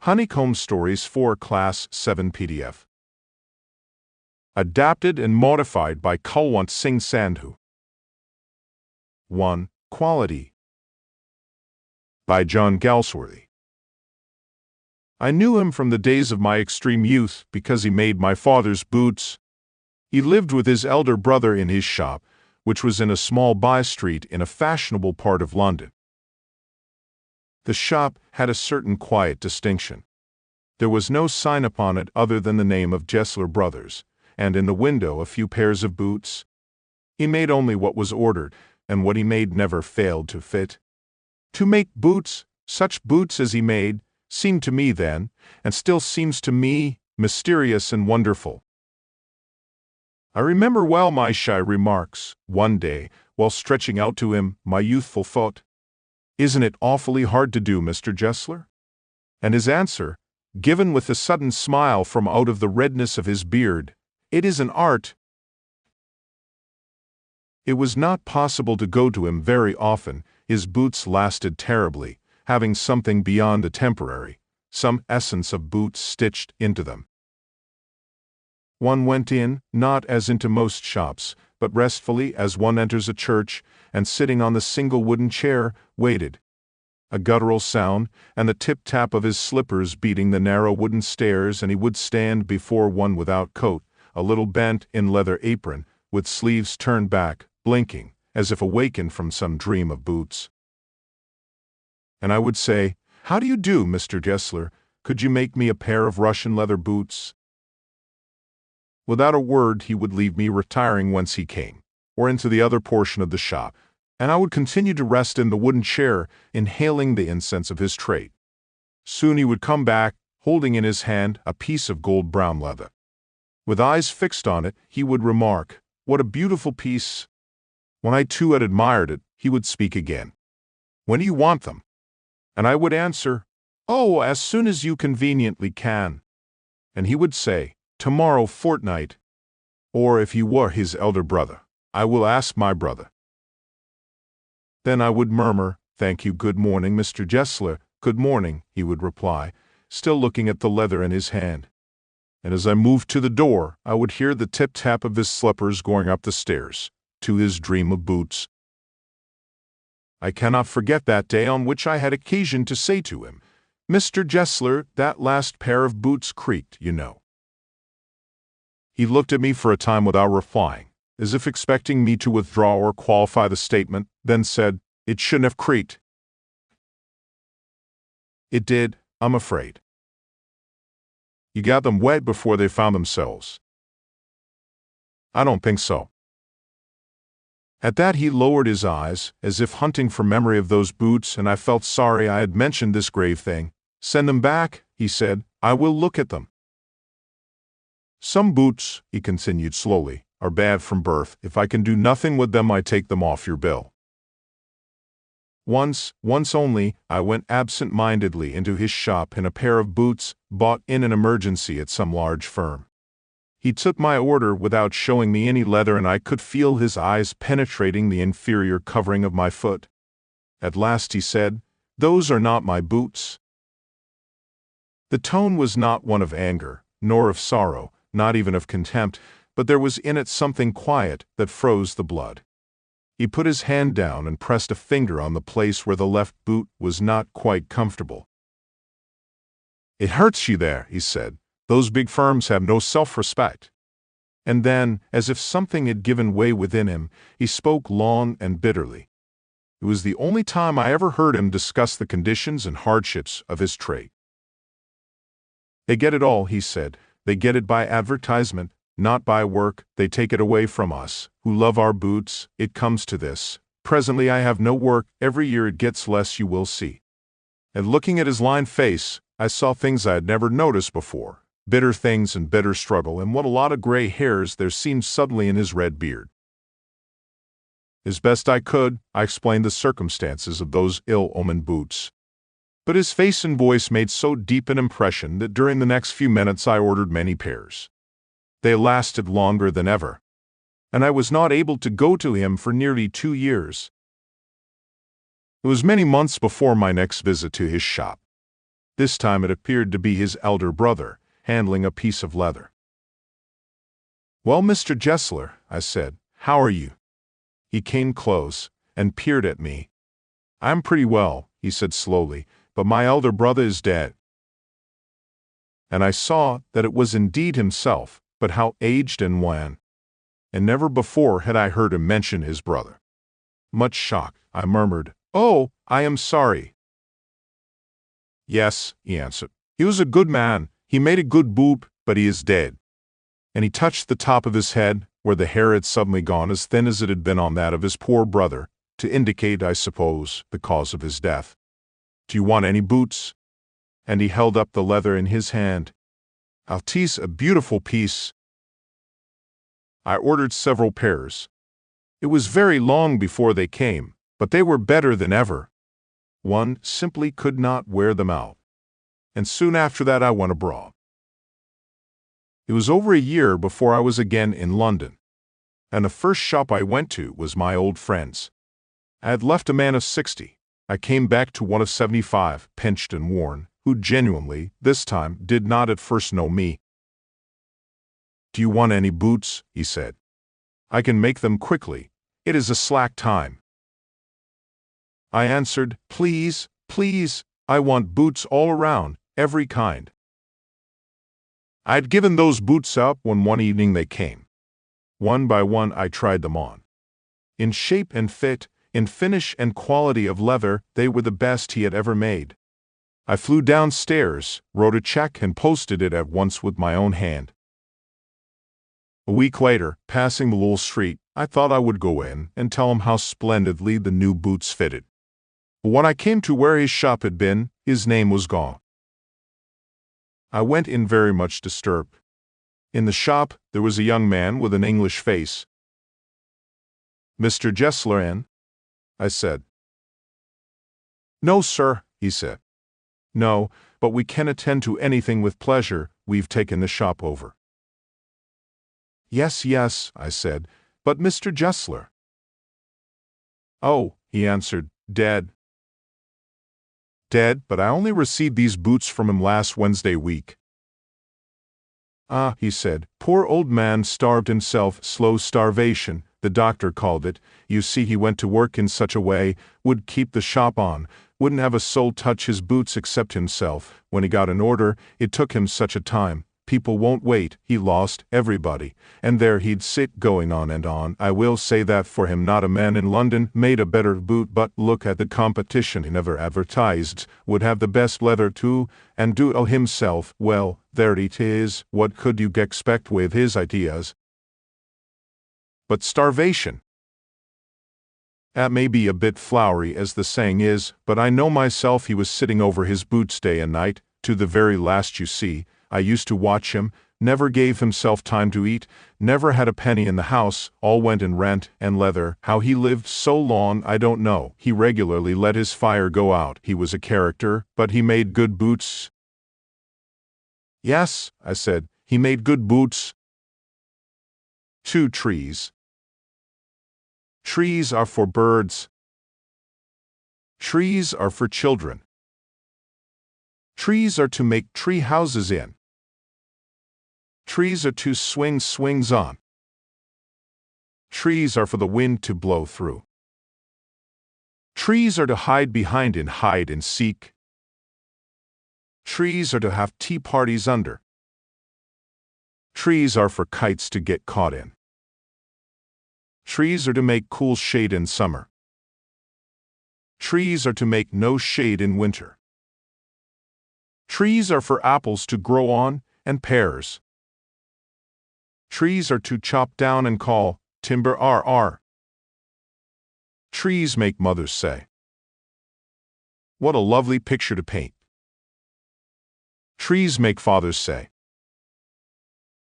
Honeycomb Stories for Class 7 PDF. Adapted and modified by Kulwant Singh Sandhu. 1. Quality by John Galsworthy. I knew him from the days of my extreme youth because he made my father's boots. He lived with his elder brother in his shop, which was in a small by-street in a fashionable part of London. The shop had a certain quiet distinction. There was no sign upon it other than the name of Gessler Brothers, and in the window a few pairs of boots. He made only what was ordered, and what he made never failed to fit. To make boots, such boots as he made, seemed to me then, and still seems to me, mysterious and wonderful. I remember well my shy remarks, one day, while stretching out to him my youthful foot. "Isn't it awfully hard to do, Mr. Gessler?" And his answer, given with a sudden smile from out of the redness of his beard, "It is an art." It was not possible to go to him very often. His boots lasted terribly, having something beyond the temporary, some essence of boots stitched into them. One went in, not as into most shops, but restfully as one enters a church, and sitting on the single wooden chair, waited. A guttural sound, and the tip-tap of his slippers beating the narrow wooden stairs, and he would stand before one without coat, a little bent in leather apron, with sleeves turned back, blinking, as if awakened from some dream of boots. And I would say, "How do you do, Mr. Gessler? Could you make me a pair of Russian leather boots?" Without a word he would leave me retiring whence he came, or into the other portion of the shop, and I would continue to rest in the wooden chair, inhaling the incense of his trade. Soon he would come back, holding in his hand a piece of gold-brown leather. With eyes fixed on it, he would remark, "What a beautiful piece!" When I too had admired it, he would speak again. "When do you want them?" And I would answer, "Oh, as soon as you conveniently can." And he would say, "Tomorrow fortnight." Or if he were his elder brother, "I will ask my brother." Then I would murmur, "Thank you, good morning, Mr. Gessler." "Good morning," he would reply, still looking at the leather in his hand. And as I moved to the door, I would hear the tip-tap of his slippers going up the stairs, to his dream of boots. I cannot forget that day on which I had occasion to say to him, "Mr. Gessler, that last pair of boots creaked, you know." He looked at me for a time without replying, as if expecting me to withdraw or qualify the statement, then said, "It shouldn't have creaked." It did, I'm afraid. You got them wet before they found themselves. I don't think so. At that he lowered his eyes, as if hunting for memory of those boots, and I felt sorry I had mentioned this grave thing. "Send them back," he said. "I will look at them." "Some boots," he continued slowly, "are bad from birth. If I can do nothing with them, I take them off your bill." Once only, I went absent-mindedly into his shop in a pair of boots bought in an emergency at some large firm. He took my order without showing me any leather, and I could feel his eyes penetrating the inferior covering of my foot. At last he said, "Those are not my boots." The tone was not one of anger, nor of sorrow, not even of contempt, but there was in it something quiet that froze the blood. He put his hand down and pressed a finger on the place where the left boot was not quite comfortable. "It hurts you there," he said. "Those big firms have no self-respect." And then, as if something had given way within him, he spoke long and bitterly. It was the only time I ever heard him discuss the conditions and hardships of his trade. "They get it all," he said. "They get it by advertisement, not by work. They take it away from us, who love our boots. It comes to this. Presently I have no work. Every year it gets less, you will see." And looking at his lined face, I saw things I had never noticed before. Bitter things and bitter struggle, and what a lot of gray hairs there seemed suddenly in his red beard. As best I could, I explained the circumstances of those ill-omened boots. But his face and voice made so deep an impression that during the next few minutes I ordered many pairs. They lasted longer than ever, and I was not able to go to him for nearly 2 years. It was many months before my next visit to his shop. This time it appeared to be his elder brother, handling a piece of leather. "Well, Mr. Gessler," I said, "how are you?" He came close and peered at me. "I'm pretty well," he said slowly, "but my elder brother is dead." And I saw that it was indeed himself, but how aged and wan. And never before had I heard him mention his brother. Much shocked, I murmured, "Oh, I am sorry." "Yes," he answered. "He was a good man. He made a good boot, but he is dead." And he touched the top of his head, where the hair had suddenly gone as thin as it had been on that of his poor brother, to indicate, I suppose, the cause of his death. "Do you want any boots?" And he held up the leather in his hand. "Altis, a beautiful piece." I ordered several pairs. It was very long before they came, but they were better than ever. One simply could not wear them out. And soon after that I went abroad. It was over a year before I was again in London, and the first shop I went to was my old friend's. I had left a man of 60. I came back to one of 75, pinched and worn, who genuinely, this time, did not at first know me. "Do you want any boots?" he said. "I can make them quickly. It is a slack time." I answered, "Please, please, I want boots all around, every kind." I had given those boots up when one evening they came. One by one I tried them on. In shape and fit, in finish and quality of leather, they were the best he had ever made. I flew downstairs, wrote a check, and posted it at once with my own hand. A week later, passing the little street, I thought I would go in and tell him how splendidly the new boots fitted. But when I came to where his shop had been, his name was gone. I went in very much disturbed. In the shop, there was a young man with an English face. "Mr. Gessler in?" I said. "No, sir," he said. "No, but we can attend to anything with pleasure. We've taken the shop over." "Yes, yes," I said, "but Mr. Gessler?" "Oh," he answered, "dead." "Dead, but I only received these boots from him last Wednesday week." "Ah," he said, "poor old man starved himself, slow starvation, the doctor called it. You see, he went to work in such a way, would keep the shop on, wouldn't have a soul touch his boots except himself. When he got an order, it took him such a time. People won't wait, he lost everybody. And there he'd sit going on and on. I will say that for him not a man in London made a better boot, but look at the competition. He never advertised, would have the best leather too, and do it all himself. Well, there it is, what could you expect with his ideas? But starvation. That may be a bit flowery as the saying is, but I know myself he was sitting over his boots day and night, to the very last you see. I used to watch him, never gave himself time to eat, never had a penny in the house, all went in rent and leather. How he lived so long I don't know. He regularly let his fire go out. He was a character, but he made good boots." "Yes," I said, "he made good boots." 2 trees. Trees are for birds. Trees are for children. Trees are to make tree houses in. Trees are to swing swings on. Trees are for the wind to blow through. Trees are to hide behind and hide and seek. Trees are to have tea parties under. Trees are for kites to get caught in. Trees are to make cool shade in summer. Trees are to make no shade in winter. Trees are for apples to grow on, and pears. Trees are to chop down and call, timber RR. Trees make mothers say, "What a lovely picture to paint." Trees make fathers say,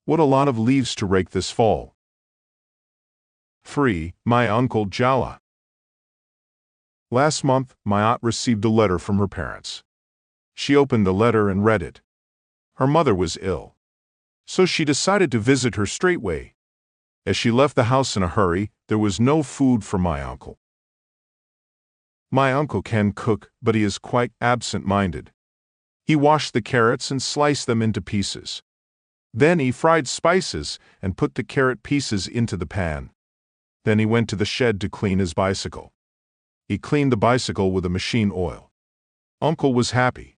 "What a lot of leaves to rake this fall." 3. My Uncle Jala. Last month, my aunt received a letter from her parents. She opened the letter and read it. Her mother was ill, so she decided to visit her straightway. As she left the house in a hurry, there was no food for my uncle. My uncle can cook, but he is quite absent-minded. He washed the carrots and sliced them into pieces. Then he fried spices and put the carrot pieces into the pan. Then he went to the shed to clean his bicycle. He cleaned the bicycle with a machine oil. Uncle was happy.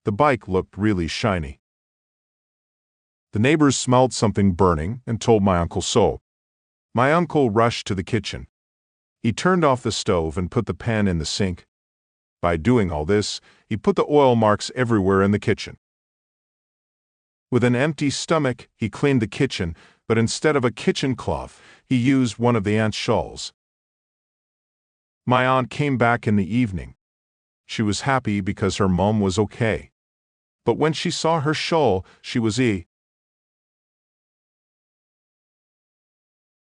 The bike looked really shiny. The neighbors smelled something burning and told my uncle so. My uncle rushed to the kitchen. He turned off the stove and put the pan in the sink. By doing all this, he put the oil marks everywhere in the kitchen. With an empty stomach, he cleaned the kitchen, but instead of a kitchen cloth, he used one of the aunt's shawls. My aunt came back in the evening. She was happy because her mom was okay. But when she saw her shawl, she was